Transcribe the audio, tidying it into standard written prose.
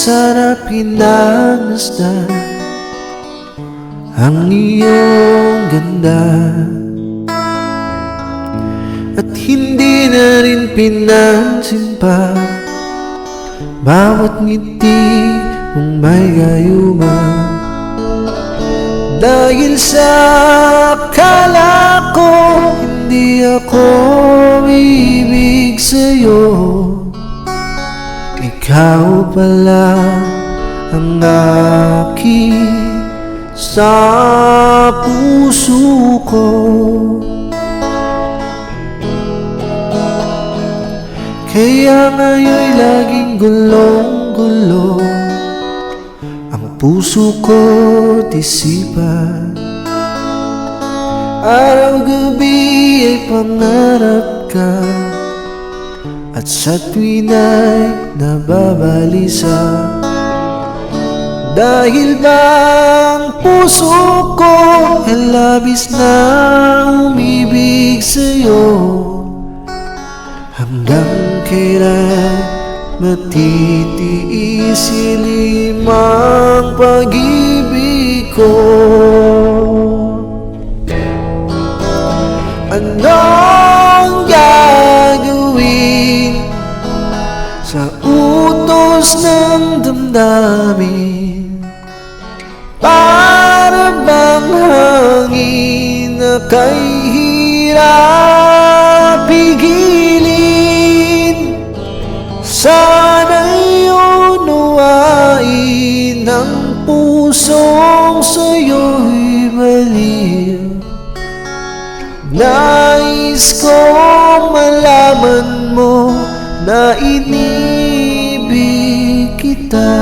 sarap hinanasdan ang iyong ganda, at hindi na rin pinansin pa bawat ngiti mong may gayuma. Dahil sa akala ko hindi ako ibig sa'yo, ikaw pala ang aking sa puso ko. Kaya ngayon'y laging gulong-gulo ang puso ko't isipan. Araw-gabi ay pangarap ka, at sa tuwin ay nababalisa. Dahil ba ang puso ko ay labis na umibig sa'yo, hanggang kailan matitiis limang pag-ibig ko? Anong gagawin sa utos ng damdamin? Para bang hangin na kay hirap pigilin? Sana'y unawain ang pusong sa'yo'y baliw. Nais kong malaman mo na inibig kita.